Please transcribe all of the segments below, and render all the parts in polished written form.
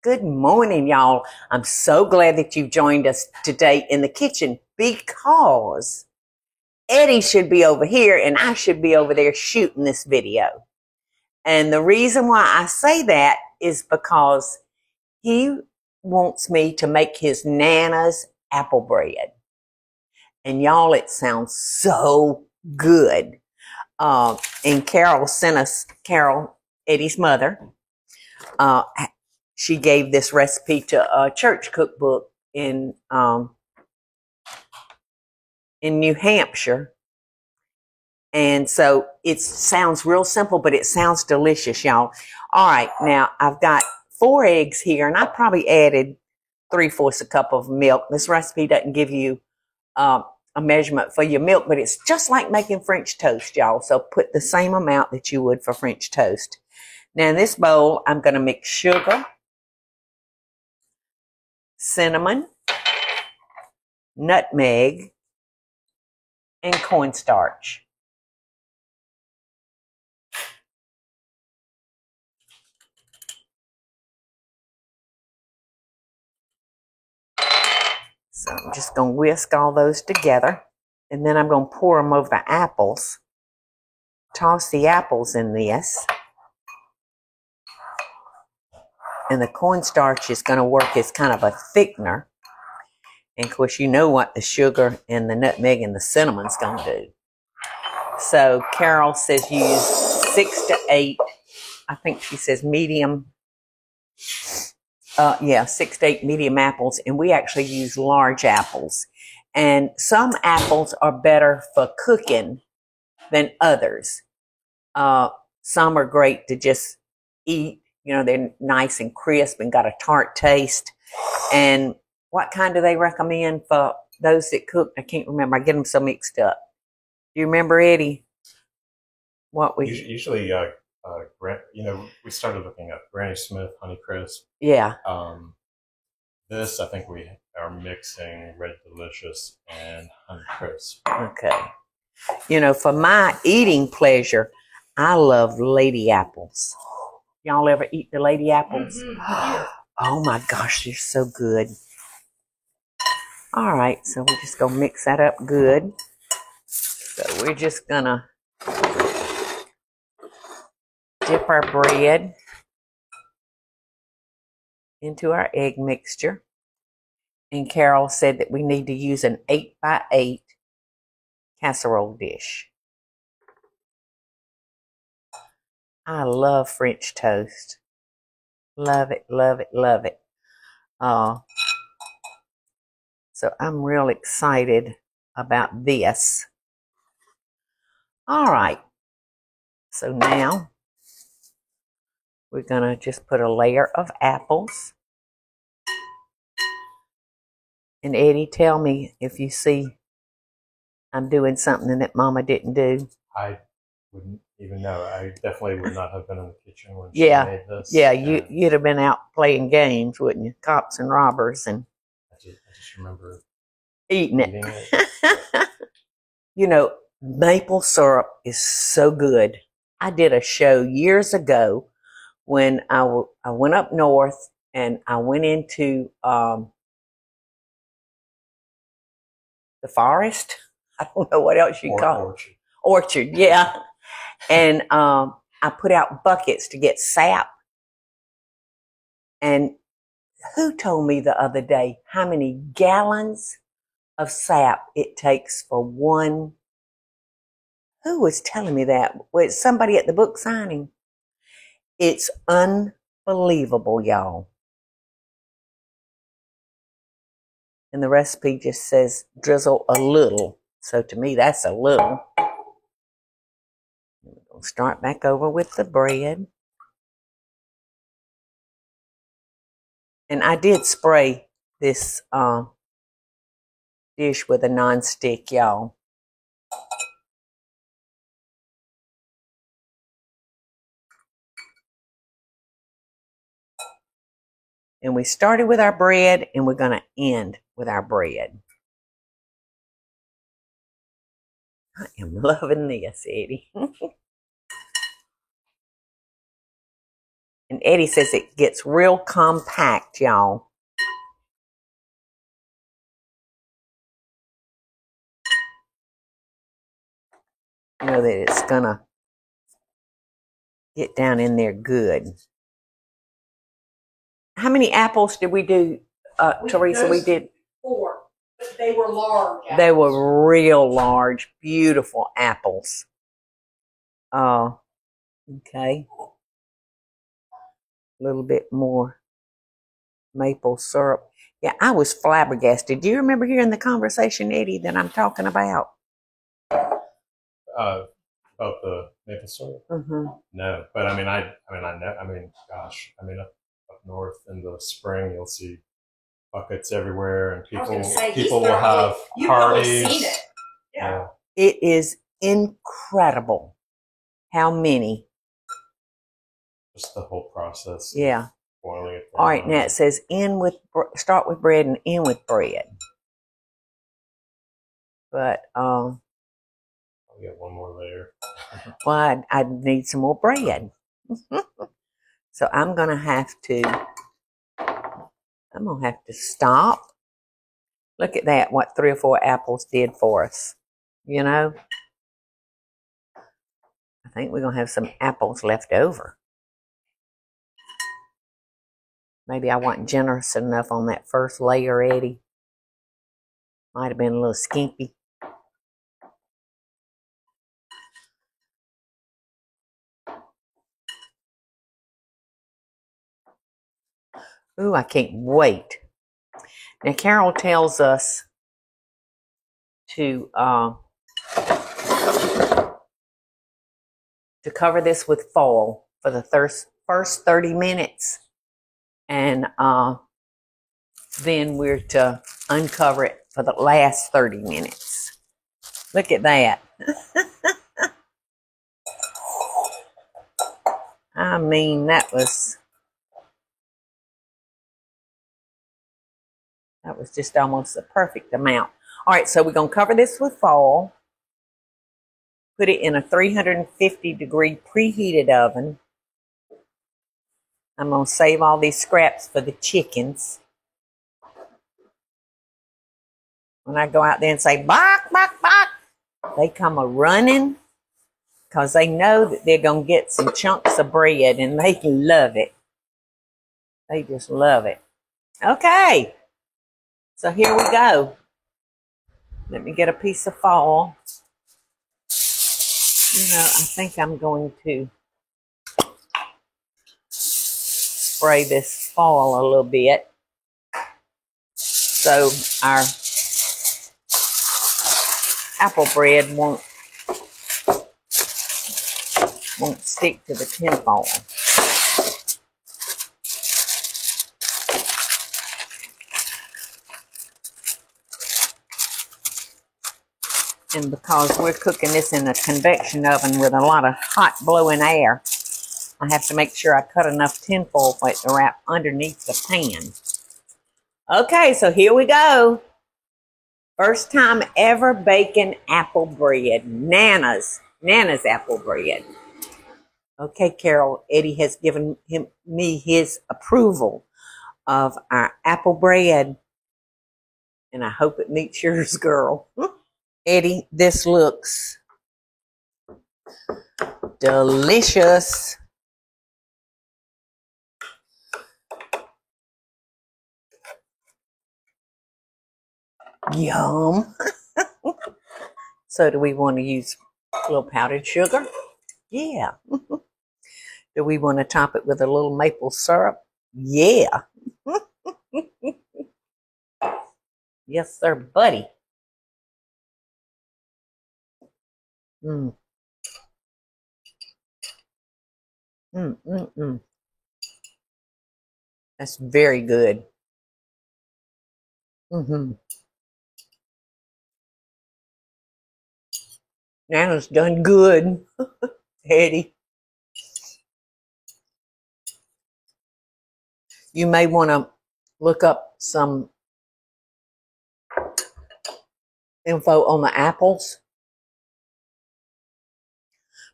Good morning, y'all. I'm so glad that you've joined us today in the kitchen because Eddie should be over here and I should be over there shooting this video. And the reason why I say that is because he wants me to make his Nana's apple bread. And y'all, it sounds so good. And Carol sent us, Eddie's mother, she gave this recipe to a church cookbook in New Hampshire. And so it sounds real simple, but it sounds delicious, y'all. All right, now I've got 4 eggs here, and I probably added 3/4 a cup of milk. This recipe doesn't give you a measurement for your milk, but it's just like making French toast, y'all. So put the same amount that you would for French toast. Now in this bowl, I'm going to mix sugar, cinnamon, nutmeg, and cornstarch. So I'm just going to whisk all those together. And then I'm going to pour them over the apples. Toss the apples in this. And the cornstarch is going to work as kind of a thickener. And of course, you know what the sugar and the nutmeg and the cinnamon's going to do. So Carol says use 6 to 8. I think she says medium. 6 to 8 medium apples. And we actually use large apples. And some apples are better for cooking than others. Some are great to just eat. You know, they're nice and crisp and got a tart taste. And what kind do they recommend for those that cook? I can't remember. I get them so mixed up. Do you remember, Eddie? What we usually, we started looking at Granny Smith, Honeycrisp. Yeah. This, I think we are mixing Red Delicious and Honeycrisp. Okay. You know, for my eating pleasure, I love lady apples. Y'all ever eat the lady apples? Mm-hmm. Oh my gosh, they're so good. All right, so we're just going to mix that up good. So we're just going to dip our bread into our egg mixture. And Carol said that we need to use an 8x8 casserole dish. I love French toast. Love it, love it, love it. So I'm real excited about this. All right. So now we're going to just put a layer of apples. And Eddie, tell me if you see I'm doing something that Mama didn't do. I wouldn't even know. I definitely would not have been in the kitchen when she made this. Yeah, you'd have been out playing games, wouldn't you? Cops and robbers. And I just remember eating it. You know, maple syrup is so good. I did a show years ago when I went up north and I went into the forest. I don't know what else you call it. Orchard, yeah. And I put out buckets to get sap. And who told me the other day how many gallons of sap it takes for one? Who was telling me that? Was somebody at the book signing? It's unbelievable, y'all. And the recipe just says drizzle a little. So to me, that's a little. We'll start back over with the bread. And I did spray this dish with a nonstick, y'all. And we started with our bread, and we're going to end with our bread. I am loving this, Eddie. And Eddie says it gets real compact, y'all. You know that it's gonna get down in there good. How many apples did we do, Teresa? We did 4, but they were large apples. They were real large, beautiful apples. Okay. A little bit more maple syrup. Yeah, I was flabbergasted. Do you remember hearing the conversation, Eddie, that I'm talking about? About the maple syrup? Mm-hmm. No, but I mean, gosh, up north in the spring, you'll see buckets everywhere, and people will have parties. Seen it. Yeah. It is incredible how many. Just the whole process. Yeah. Boiling it. All right, now it says start with bread and end with bread. But I'll get one more layer. Well, I need some more bread. So I'm gonna have to stop. Look at that, what 3 or 4 apples did for us. You know? I think we're gonna have some apples left over. Maybe I wasn't generous enough on that first layer, Eddie. Might have been a little skimpy. Ooh, I can't wait. Now, Carol tells us to cover this with foil for the first 30 minutes. And then we're to uncover it for the last 30 minutes. Look at that. I mean, that was just almost the perfect amount. All right, so we're going to cover this with foil. Put it in a 350-degree preheated oven. I'm going to save all these scraps for the chickens. When I go out there and say, bark, bark, bark, they come a-running because they know that they're going to get some chunks of bread, and they love it. They just love it. Okay. So here we go. Let me get a piece of foil. I think I'm going to spray this foil a little bit so our apple bread won't stick to the tin foil. And because we're cooking this in a convection oven with a lot of hot blowing air, I have to make sure I cut enough tin foil for it to wrap underneath the pan. Okay, so here we go. First time ever baking apple bread. Nana's apple bread. Okay, Carol, Eddie has given me his approval of our apple bread. And I hope it meets yours, girl. Eddie, this looks delicious. Yum. So do we want to use a little powdered sugar? Yeah. Do we want to top it with a little maple syrup? Yeah. Yes, sir, buddy. Mm. That's very good. Nana's done good, Eddie. You may want to look up some info on the apples,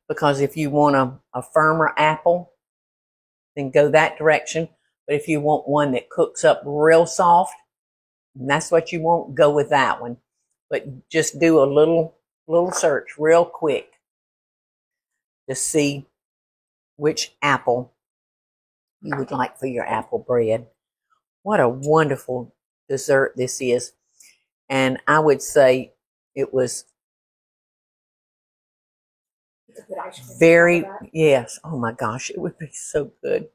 because if you want a firmer apple, then go that direction. But if you want one that cooks up real soft, and that's what you want, go with that one. But just do a little search real quick to see which apple you would like for your apple bread. What a wonderful dessert this is. And I would say it was very, yes. Oh my gosh, it would be so good.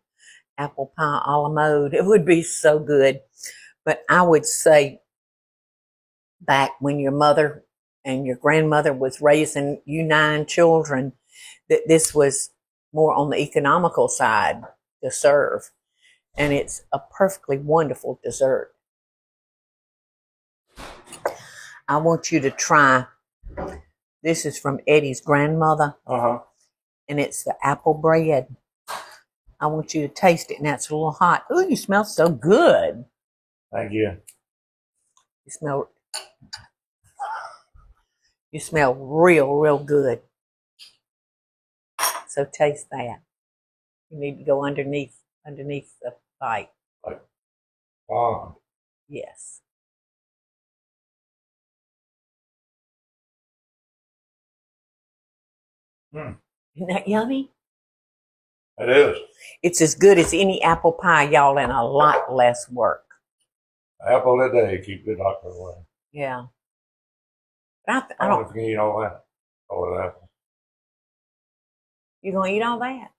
Apple pie a la mode. It would be so good. But I would say back when your mother and your grandmother was raising you 9 children, that this was more on the economical side to serve. And it's a perfectly wonderful dessert. I want you to try, this is from Eddie's grandmother. And it's the apple bread. I want you to taste it. Now it's a little hot. Ooh, you smell so good. Thank you. You smell real good. So taste that. You need to go underneath the bite. Wow. Yes. Isn't that yummy? It is. It's as good as any apple pie, y'all, and a lot less work. Apple a day, keep the doctor away. Yeah. But I don't. If you can eat all that. All of that. You gonna eat all that?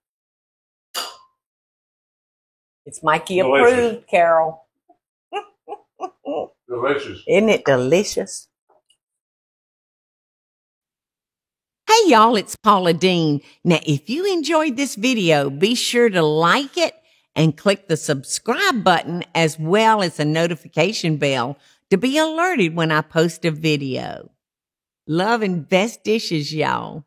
It's Mikey Delicious. approved, Carol. Delicious. Isn't it delicious? Hey y'all, it's Paula Deen. Now, if you enjoyed this video, be sure to like it and click the subscribe button as well as the notification bell to be alerted when I post a video. Love and best dishes, y'all.